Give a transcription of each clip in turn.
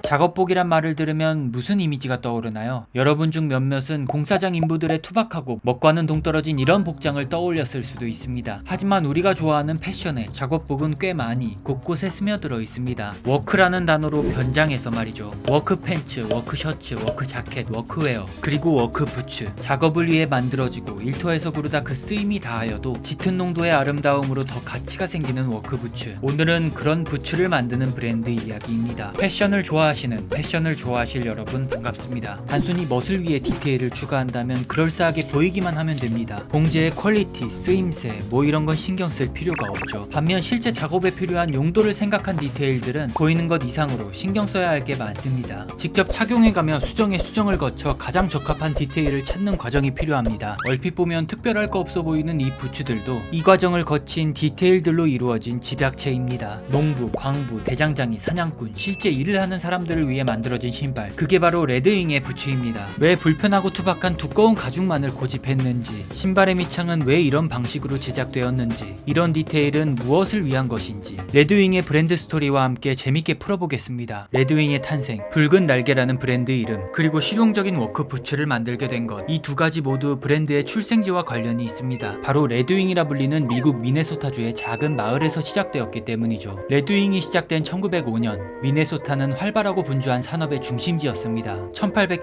작업복이란 말을 들으면 무슨 이미지가 떠오르나요? 여러분 중 몇몇은 공사장 인부들의 투박하고 먹과는 동떨어진 이런 복장을 떠올렸을 수도 있습니다. 하지만 우리가 좋아하는 패션에 작업복은 꽤 많이 곳곳에 스며들어 있습니다. 워크라는 단어로 변장해서 말이죠. 워크 팬츠, 워크 셔츠, 워크 자켓, 워크웨어, 그리고 워크 부츠. 작업을 위해 만들어지고 일터에서 고르다 그 쓰임이 다하여도 짙은 농도의 아름다움으로 더 가치가 생기는 워크 부츠. 오늘은 그런 부츠를 만드는 브랜드 이야기입니다. 패션을 좋아하실 여러분 반갑습니다. 단순히 멋을 위해 디테일을 추가한다면 그럴싸하게 보이기만 하면 됩니다. 봉제의 퀄리티, 쓰임새 뭐 이런 건 신경 쓸 필요가 없죠. 반면 실제 작업에 필요한 용도를 생각한 디테일들은 보이는 것 이상으로 신경 써야 할 게 많습니다. 직접 착용해가며 수정에 수정을 거쳐 가장 적합한 디테일을 찾는 과정이 필요합니다. 얼핏 보면 특별할 거 없어 보이는 이 부츠들도 이 과정을 거친 디테일들로 이루어진 집약체입니다. 농부, 광부, 대장장이, 사냥꾼, 실제 일을 하는 사람들을 위해 만들어진 신발, 그게 바로 레드윙의 부츠입니다. 왜 불편하고 투박한 두꺼운 가죽만을 고집했는지, 신발의 밑창은 왜 이런 방식으로 제작되었는지, 이런 디테일은 무엇을 위한 것인지 레드윙의 브랜드 스토리와 함께 재밌게 풀어보겠습니다. 레드윙의 탄생, 붉은 날개라는 브랜드 이름, 그리고 실용적인 워크 부츠를 만들게 된 것, 이 두 가지 모두 브랜드의 출생지와 관련이 있습니다. 바로 레드윙이라 불리는 미국 미네소타주의 작은 마을에서 시작되었기 때문이죠. 레드윙이 시작된 1905년, 미네소타는 활발하고 분주한 산업의 중심지였습니다.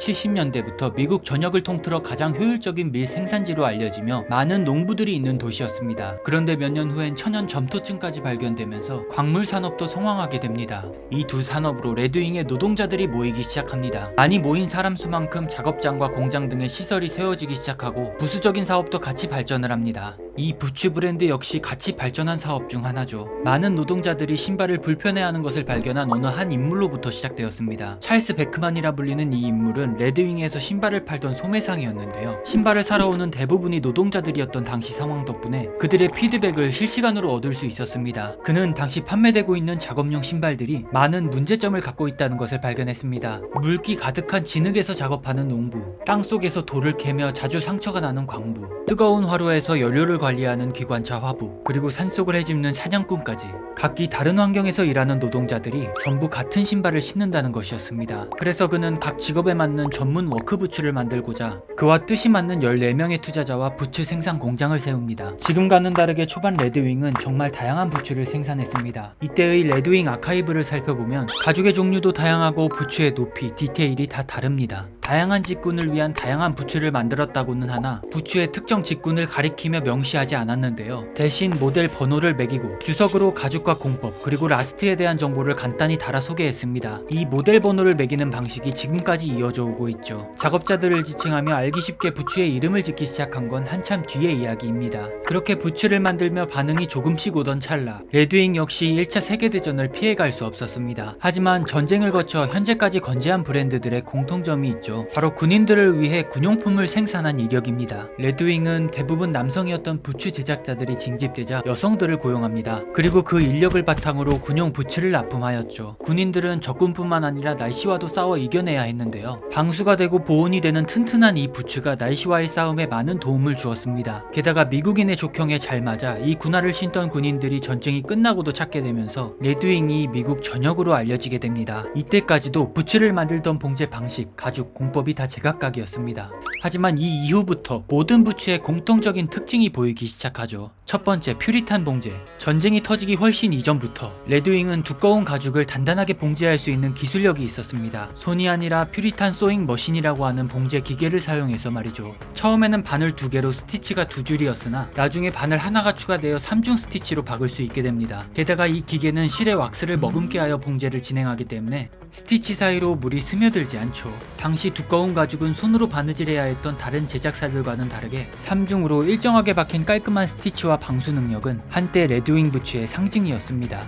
1870년대부터 미국 전역을 통틀어 가장 효율적인 밀 생산지로 알려지며 많은 농부들이 있는 도시였습니다. 그런데 몇 년 후엔 천연 점토증까지 발견되면서 광물 산업도 성황하게 됩니다. 이 두 산업으로 레드윙의 노동자들이 모이기 시작합니다. 많이 모인 사람 수만큼 작업장과 공장 등의 시설이 세워지기 시작하고 부수적인 사업도 같이 발전을 합니다. 이 부츠 브랜드 역시 같이 발전한 사업 중 하나죠. 많은 노동자들이 신발을 불편해하는 것을 발견한 어느 한 인물로부터 시작되었습니다. 찰스 베크만이라 불리는 이 인물은 레드윙에서 신발을 팔던 소매상이었는데요. 신발을 사러 오는 대부분이 노동자들이었던 당시 상황 덕분에 그들의 피드백을 실시간으로 얻을 수 있었습니다. 그는 당시 판매되고 있는 작업용 신발들이 많은 문제점을 갖고 있다는 것을 발견했습니다. 물기 가득한 진흙에서 작업하는 농부, 땅속에서 돌을 캐며 자주 상처가 나는 광부, 뜨거운 화로에서 연료를 관리하는 기관차 화부, 그리고 산속을 헤집는 사냥꾼까지 각기 다른 환경에서 일하는 노동자들이 전부 같은 신발을 신는다는 것이었습니다. 그래서 그는 각 직업에 맞는 전문 워크 부츠를 만들고자 그와 뜻이 맞는 14명의 투자자와 부츠 생산 공장을 세웁니다. 지금과는 다르게 초반 레드윙은 정말 다양한 부츠를 생산했습니다. 이때의 레드윙 아카이브를 살펴보면 가죽의 종류도 다양하고 부츠의 높이, 디테일이 다 다릅니다. 다양한 직군을 위한 다양한 부츠를 만들었다고는 하나 부츠의 특정 직군을 가리키며 명시하지 않았는데요. 대신 모델 번호를 매기고 주석으로 가죽과 공법 그리고 라스트에 대한 정보를 간단히 달아 소개했습니다. 이 모델 번호를 매기는 방식이 지금까지 이어져 오고 있죠. 작업자들을 지칭하며 알기 쉽게 부츠의 이름을 짓기 시작한 건 한참 뒤의 이야기입니다. 그렇게 부츠를 만들며 반응이 조금씩 오던 찰나 레드윙 역시 1차 세계대전을 피해갈 수 없었습니다. 하지만 전쟁을 거쳐 현재까지 건재한 브랜드들의 공통점이 있죠. 바로 군인들을 위해 군용품을 생산한 이력입니다. 레드윙은 대부분 남성이었던 부츠 제작자들이 징집되자 여성들을 고용합니다. 그리고 그 인력을 바탕으로 군용 부츠를 납품하였죠. 군인들은 적군뿐만 아니라 날씨와도 싸워 이겨내야 했는데요. 방수가 되고 보온이 되는 튼튼한 이 부츠가 날씨와의 싸움에 많은 도움을 주었습니다. 게다가 미국인의 족형에 잘 맞아 이 군화를 신던 군인들이 전쟁이 끝나고도 찾게 되면서 레드윙이 미국 전역으로 알려지게 됩니다. 이때까지도 부츠를 만들던 봉제 방식, 가죽, 공법이 다 제각각이었습니다. 하지만 이 이후부터 모든 부츠에 공통적인 특징이 보이기 시작하죠. 첫 번째, 퓨리탄 봉제. 전쟁이 터지기 훨씬 이전부터 레드윙은 두꺼운 가죽을 단단하게 봉제할 수 있는 기술력이 있었습니다. 손이 아니라 퓨리탄 소잉 머신이라고 하는 봉제 기계를 사용해서 말이죠. 처음에는 바늘 2개로 스티치가 2줄이었으나 나중에 바늘 하나가 추가되어 3중 스티치로 박을 수 있게 됩니다. 게다가 이 기계는 실의 왁스를 머금게 하여 봉제를 진행하기 때문에 스티치 사이로 물이 스며들지 않죠. 당시 두꺼운 가죽은 손으로 바느질해야 했던 다른 제작사들과는 다르게 3중으로 일정하게 박힌 깔끔한 스티치와 방수 능력은 한때 레드윙 부츠의 상징이었습니다.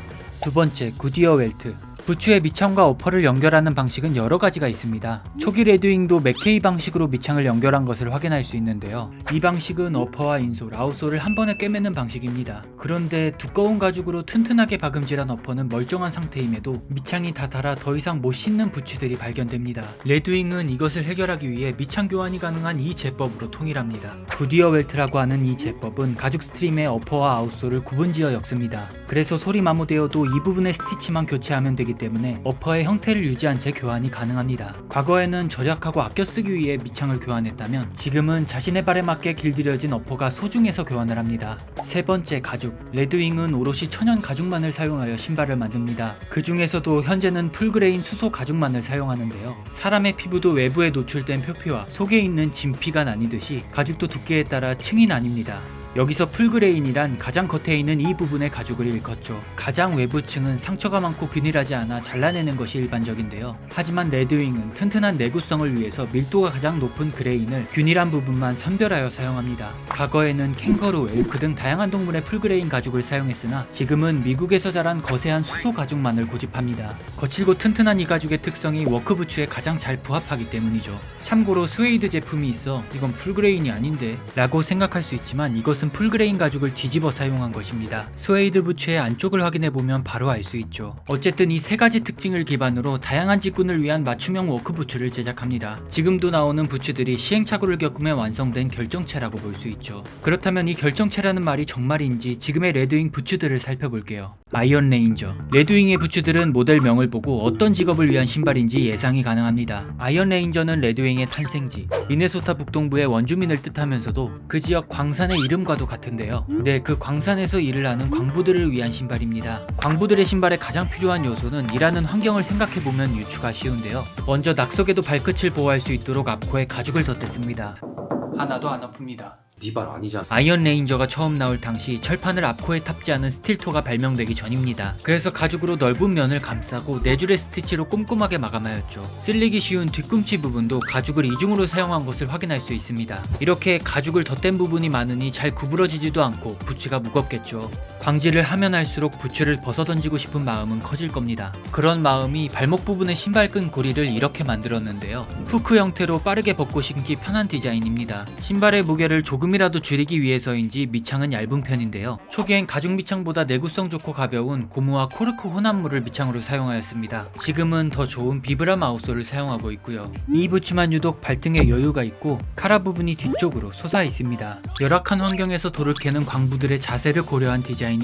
두 번째, 구디어 웰트. 부츠의 밑창과 어퍼를 연결하는 방식은 여러 가지가 있습니다. 초기 레드윙도 맥케이 방식으로 밑창을 연결한 것을 확인할 수 있는데요. 이 방식은 어퍼와 인솔, 아웃솔을 한 번에 꿰매는 방식입니다. 그런데 두꺼운 가죽으로 튼튼하게 박음질한 어퍼는 멀쩡한 상태임에도 밑창이 다 닳아 더 이상 못 신는 부츠들이 발견됩니다. 레드윙은 이것을 해결하기 위해 밑창 교환이 가능한 이 제법으로 통일합니다. 구디어 웰트라고 하는 이 제법은 가죽 스트림의 어퍼와 아웃솔을 구분지어 엮습니다. 그래서 솔이 마모되어도 이 부분의 스티치만 교체하면 되기 때문에 어퍼의 형태를 유지한 채 교환이 가능합니다. 과거에는 절약하고 아껴 쓰기 위해 밑창을 교환했다면 지금은 자신의 발에 맞게 길들여진 어퍼가 소중해서 교환을 합니다. 세 번째, 가죽. 레드윙은 오롯이 천연 가죽만을 사용하여 신발을 만듭니다. 그 중에서도 현재는 풀그레인 수소 가죽만을 사용하는데요. 사람의 피부도 외부에 노출된 표피와 속에 있는 진피가 나뉘듯이 가죽도 두께에 따라 층이 나뉩니다. 여기서 풀그레인이란 가장 겉에 있는 이 부분의 가죽을 일컫죠. 가장 외부층은 상처가 많고 균일하지 않아 잘라내는 것이 일반적인데요. 하지만 레드윙은 튼튼한 내구성을 위해서 밀도가 가장 높은 그레인을 균일한 부분만 선별하여 사용합니다. 과거에는 캥거루, 엘크 등 다양한 동물의 풀그레인 가죽을 사용했으나 지금은 미국에서 자란 거세한 수소 가죽만을 고집합니다. 거칠고 튼튼한 이 가죽의 특성이 워크부츠에 가장 잘 부합하기 때문이죠. 참고로 스웨이드 제품이 있어 이건 풀그레인이 아닌데 라고 생각할 수 있지만 이것은 풀그레인 가죽을 뒤집어 사용한 것입니다. 스웨이드 부츠의 안쪽을 확인해보면 바로 알 수 있죠. 어쨌든 이 세 가지 특징을 기반으로 다양한 직군을 위한 맞춤형 워크 부츠를 제작합니다. 지금도 나오는 부츠들이 시행착오를 겪으며 완성된 결정체라고 볼 수 있죠. 그렇다면 이 결정체라는 말이 정말인지 지금의 레드윙 부츠들을 살펴볼게요. 아이언 레인저. 레드윙의 부츠들은 모델명을 보고 어떤 직업을 위한 신발인지 예상이 가능합니다. 아이언 레인저는 레드윙의 탄생지, 미네소타 북동부의 원주민을 뜻하면서도 그 지역 광산의 이름과도 같은데요. 네, 그 광산에서 일을 하는 광부들을 위한 신발입니다. 광부들의 신발에 가장 필요한 요소는 일하는 환경을 생각해보면 유추가 쉬운데요. 먼저 낙석에도 발끝을 보호할 수 있도록 앞코에 가죽을 덧댔습니다. 하나도 안 아픕니다. 네 발 아니잖아. 아이언 레인저가 처음 나올 당시 철판을 앞코에 탑재하는 스틸토가 발명되기 전입니다. 그래서 가죽으로 넓은 면을 감싸고 4줄의 스티치로 꼼꼼하게 마감하였죠. 쓸리기 쉬운 뒤꿈치 부분도 가죽을 이중으로 사용한 것을 확인할 수 있습니다. 이렇게 가죽을 덧댄 부분이 많으니 잘 구부러지지도 않고 부츠가 무겁겠죠. 광질을 하면 할수록 부츠를 벗어던지고 싶은 마음은 커질 겁니다. 그런 마음이 발목 부분의 신발끈 고리를 이렇게 만들었는데요. 후크 형태로 빠르게 벗고 신기 편한 디자인입니다. 신발의 무게를 조금이라도 줄이기 위해서인지 밑창은 얇은 편인데요. 초기엔 가죽 밑창보다 내구성 좋고 가벼운 고무와 코르크 혼합물을 밑창으로 사용하였습니다. 지금은 더 좋은 비브람 아웃솔을 사용하고 있고요. 이 부츠만 유독 발등에 여유가 있고 카라 부분이 뒤쪽으로 솟아 있습니다. 열악한 환경에서 돌을 캐는 광부들의 자세를 고려한 디자인입니다.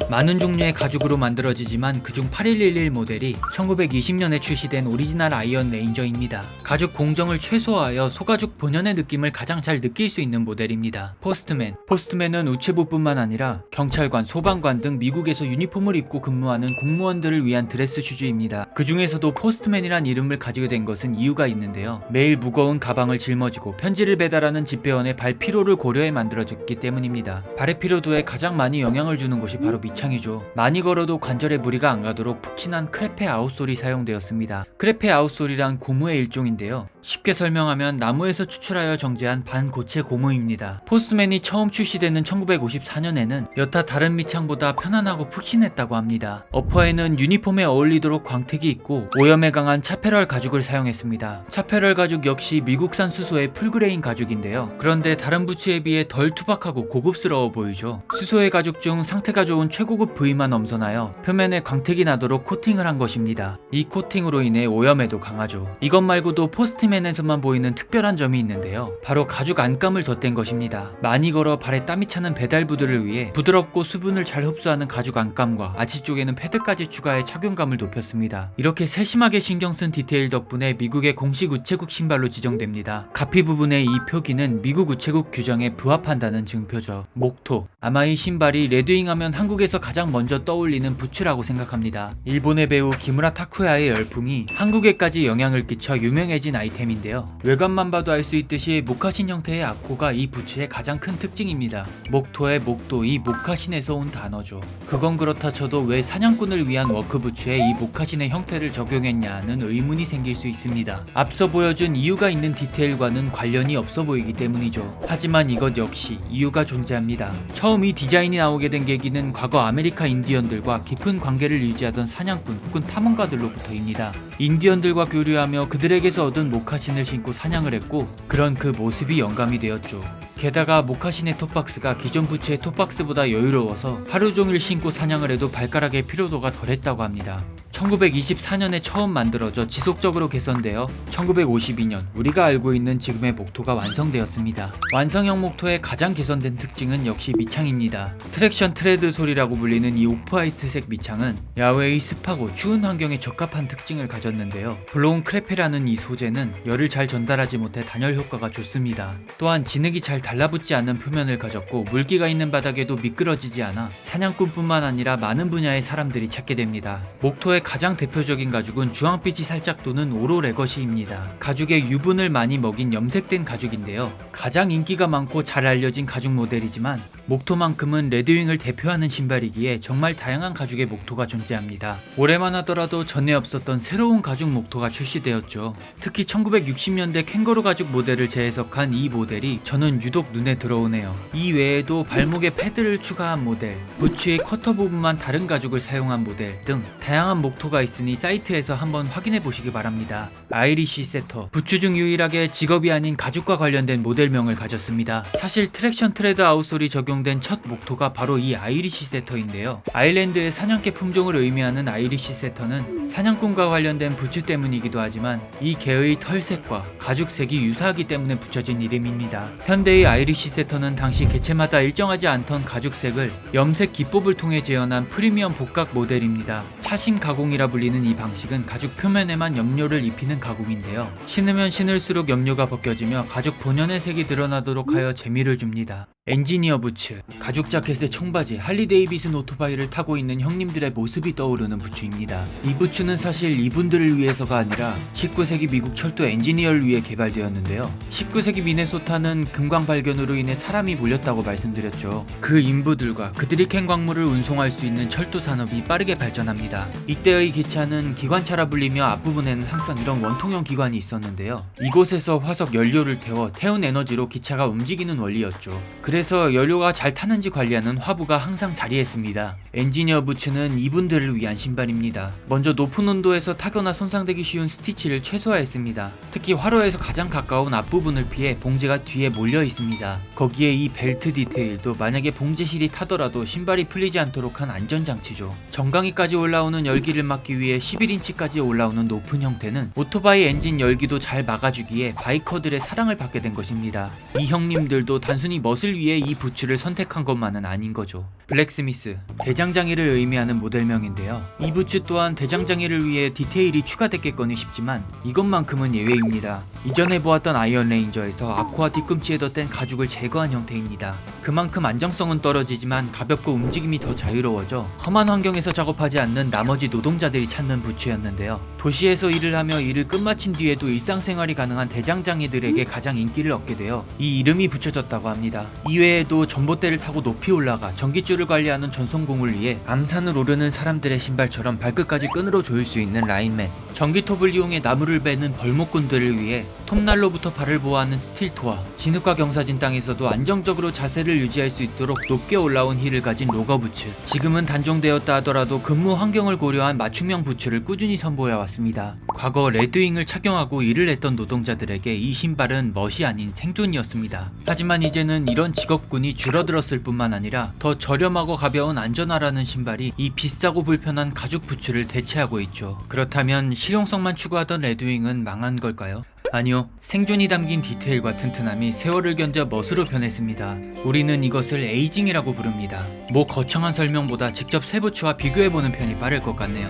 많은 종류의 가죽으로 만들어지지만 그중 8111 모델이 1920년에 출시된 오리지널 아이언 레인저입니다. 가죽 공정을 최소화하여 소가죽 본연의 느낌을 가장 잘 느낄 수 있는 모델입니다. 포스트맨. 포스트맨은 우체부뿐만 아니라 경찰관, 소방관 등 미국에서 유니폼을 입고 근무하는 공무원들을 위한 드레스 슈즈입니다. 그 중에서도 포스트맨이란 이름을 가지게 된 것은 이유가 있는데요. 매일 무거운 가방을 짊어지고 편지를 배달하는 집배원의 발 피로를 고려해 만들어졌기 때문입니다. 발의 피로도에 가장 많이 영향을 주는 곳이 바로 밑창이죠. 많이 걸어도 관절에 무리가 안 가도록 푹신한 크레페 아웃솔이 사용되었습니다. 크레페 아웃솔이란 고무의 일종인데요. 쉽게 설명하면 나무에서 추출하여 정제한 반고체 고무입니다. 포스트맨이 처음 출시되는 1954년에는 여타 다른 밑창보다 편안하고 푹신했다고 합니다. 어퍼에는 유니폼에 어울리도록 광택이 있고 오염에 강한 차페럴 가죽을 사용했습니다. 차페럴 가죽 역시 미국산 수소의 풀그레인 가죽인데요. 그런데 다른 부츠에 비해 덜 투박하고 고급스러워 보이죠. 수소의 가죽 중 상태가 좋은 최고급 부위만 엄선하여 표면에 광택이 나도록 코팅을 한 것입니다. 이 코팅으로 인해 오염에도 강하죠. 이것 말고도 포스트맨에서만 보이는 특별한 점이 있는데요. 바로 가죽 안감을 덧댄 것입니다. 많이 걸어 발에 땀이 차는 배달부들을 위해 부드럽고 수분을 잘 흡수하는 가죽 안감과 아치 쪽에는 패드까지 추가해 착용감을 높였습니다. 이렇게 세심하게 신경 쓴 디테일 덕분에 미국의 공식 우체국 신발로 지정됩니다. 가피 부분의 이 표기는 미국 우체국 규정에 부합한다는 증표죠. 목토. 아마 이 신발이 레드윙 하면 한국에서 가장 먼저 떠올리는 부츠라고 생각합니다. 일본의 배우 기무라 타쿠야의 열풍이 한국에까지 영향을 끼쳐 유명해진 아이템인데요. 외관만 봐도 알 수 있듯이 모카신 형태의 앞코가 이 부츠의 가장 큰 특징입니다. 목토의 목도 이 모카신에서 온 단어죠. 그건 그렇다 쳐도 왜 사냥꾼을 위한 워크부츠에 이 모카신의 형태를 적용했냐는 의문이 생길 수 있습니다. 앞서 보여준 이유가 있는 디테일과는 관련이 없어 보이기 때문이죠. 하지만 이것 역시 이유가 존재합니다. 처음 이 디자인이 나오게 된 계기는 과거 아메리카 인디언들과 깊은 관계를 유지하던 사냥꾼 혹은 탐험가들로부터입니다. 인디언들과 교류하며 그들에게서 얻은 모카신을 신고 사냥을 했고 그런 그 모습이 영감이 되었죠. 게다가 모카신의 톱박스가 기존 부츠의 톱박스보다 여유로워서 하루 종일 신고 사냥을 해도 발가락의 피로도가 덜했다고 합니다. 1924년에 처음 만들어져 지속적으로 개선되어 1952년 우리가 알고 있는 지금의 목토가 완성되었습니다. 완성형 목토의 가장 개선된 특징은 역시 밑창입니다. 트랙션 트레드 솔이라고 불리는 이 오프화이트색 밑창은 야외의 습하고 추운 환경에 적합한 특징을 가졌는데요. 블로운 크레페라는 이 소재는 열을 잘 전달하지 못해 단열 효과가 좋습니다. 또한 진흙이 잘 달라붙지 않는 표면을 가졌고 물기가 있는 바닥에도 미끄러지지 않아 사냥꾼뿐만 아니라 많은 분야의 사람들이 찾게 됩니다. 목토의 가장 대표적인 가죽은 주황빛이 살짝 도는 오로 레거시입니다. 가죽에 유분을 많이 먹인 염색된 가죽인데요. 가장 인기가 많고 잘 알려진 가죽 모델이지만 목토만큼은 레드윙을 대표하는 신발이기에 정말 다양한 가죽의 목토가 존재합니다. 올해만 하더라도 전에 없었던 새로운 가죽 목토가 출시되었죠. 특히 1960년대 캥거루 가죽 모델을 재해석한 이 모델이 저는 유독 눈에 들어오네요. 이 외에도 발목에 패드를 추가한 모델, 부츠의 커터 부분만 다른 가죽을 사용한 모델 등 다양한 목토가 있으니 사이트에서 한번 확인해 보시기 바랍니다. 아이리시 세터, 부츠 중 유일하게 직업이 아닌 가죽과 관련된 모델명을 가졌습니다. 사실 트랙션 트레드 아웃솔이 적용된 첫 목토가 바로 이 아이리시 세터인데요. 아일랜드의 사냥개 품종을 의미하는 아이리시 세터는 사냥꾼과 관련된 부츠 때문이기도 하지만 이 개의 털색과 가죽색이 유사하기 때문에 붙여진 이름입니다. 현대의 아이리시 세터는 당시 개체마다 일정하지 않던 가죽색을 염색 기법을 통해 재현한 프리미엄 복각 모델입니다. 차신 가공이라 불리는 이 방식은 가죽 표면에만 염료를 입히는 가공인데요. 신으면 신을수록 염료가 벗겨지며 가죽 본연의 색이 드러나도록 하여 재미를 줍니다. 엔지니어 부츠, 가죽 자켓에 청바지, 할리 데이비슨 오토바이를 타고 있는 형님들의 모습이 떠오르는 부츠입니다. 이 부츠는 사실 이분들을 위해서가 아니라 19세기 미국 철도 엔지니어를 위해 개발되었는데요. 19세기 미네소타는 금광 발견으로 인해 사람이 몰렸다고 말씀드렸죠. 그 인부들과 그들이 캔 광물을 운송할 수 있는 철도 산업이 빠르게 발전합니다. 이때의 기차는 기관차라 불리며 앞부분에는 항상 이런 원통형 기관이 있었는데요. 이곳에서 화석 연료를 태워 태운 에너지로 기차가 움직이는 원리였죠. 그래서 연료가 잘 타는지 관리하는 화부가 항상 자리했습니다. 엔지니어 부츠는 이분들을 위한 신발입니다. 먼저 높은 온도에서 타거나 손상되기 쉬운 스티치를 최소화했습니다. 특히 화로에서 가장 가까운 앞부분을 피해 봉제가 뒤에 몰려 있습니다. 거기에 이 벨트 디테일도 만약에 봉제실이 타더라도 신발이 풀리지 않도록 한 안전장치죠. 정강이까지 올라오는 열기를 막기 위해 11인치까지 올라오는 높은 형태는 오토바이 엔진 열기도 잘 막아주기에 바이커들의 사랑을 받게 된 것입니다. 이 형님들도 단순히 멋을 위해 이 부츠를 선택한 것만은 아닌 거죠. 블랙스미스, 대장장이를 의미하는 모델명인데요. 이 부츠 또한 대장장이를 위해 디테일이 추가됐겠거니 싶지만 이것만큼은 예외입니다. 이전에 보았던 아이언 레인저에서 아쿠아 뒤꿈치에 덧댄 가죽을 제거한 형태입니다. 그만큼 안정성은 떨어지지만 가볍고 움직임이 더 자유로워져 험한 환경에서 작업하지 않는 나머지 노동자들이 찾는 부츠였는데요. 도시에서 일을 하며 일을 끝마친 뒤에도 일상생활이 가능한 대장장이들에게 가장 인기를 얻게 되어 이 이름이 붙여졌다고 합니다. 이외에도 전봇대를 타고 높이 올라가 전기줄을 관리하는 전송공을 위해 암산을 오르는 사람들의 신발처럼 발끝까지 끈으로 조일 수 있는 라인맨, 전기톱을 이용해 나무를 베는 벌목꾼들을 위해 톱날로부터 발을 보호하는 스틸토와 진흙과 경사진 땅에서도 안정적으로 자세를 유지할 수 있도록 높게 올라온 힐을 가진 로거 부츠, 지금은 단종되었다 하더라도 근무 환경을 고려한 맞춤형 부츠를 꾸준히 선보여왔습니다. 과거 레드윙을 착용하고 일을 했던 노동자들에게 이 신발은 멋이 아닌 생존이었습니다. 하지만 이제는 이런 직업군이 줄어들었을 뿐만 아니라 더 저렴하고 가벼운 안전하라는 신발이 이 비싸고 불편한 가죽 부츠를 대체하고 있죠. 그렇다면 실용성만 추구하던 레드윙은 망한 걸까요? 아니요, 생존이 담긴 디테일과 튼튼함이 세월을 견뎌 멋으로 변했습니다. 우리는 이것을 에이징이라고 부릅니다. 뭐 거창한 설명보다 직접 새 부츠와 비교해보는 편이 빠를 것 같네요.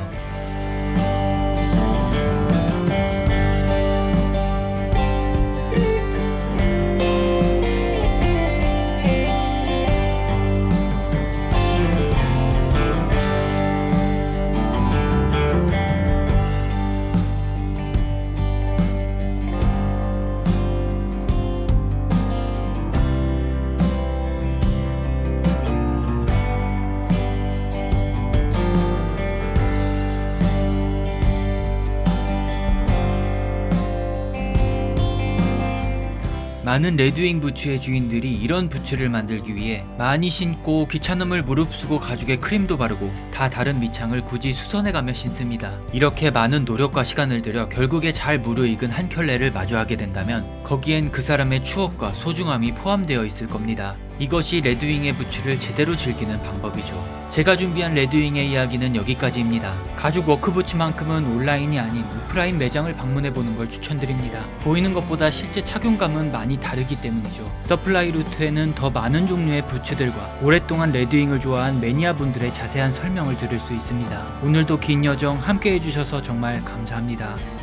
많은 레드윙 부츠의 주인들이 이런 부츠를 만들기 위해 많이 신고 귀찮음을 무릅쓰고 가죽에 크림도 바르고 다 다른 밑창을 굳이 수선해가며 신습니다. 이렇게 많은 노력과 시간을 들여 결국에 잘 무르익은 한 켤레를 마주하게 된다면 거기엔 그 사람의 추억과 소중함이 포함되어 있을 겁니다. 이것이 레드윙의 부츠를 제대로 즐기는 방법이죠. 제가 준비한 레드윙의 이야기는 여기까지입니다. 가죽 워크부츠만큼은 온라인이 아닌 오프라인 매장을 방문해보는 걸 추천드립니다. 보이는 것보다 실제 착용감은 많이 다르기 때문이죠. 서플라이 루트에는 더 많은 종류의 부츠들과 오랫동안 레드윙을 좋아한 매니아분들의 자세한 설명을 들을 수 있습니다. 오늘도 긴 여정 함께 해주셔서 정말 감사합니다.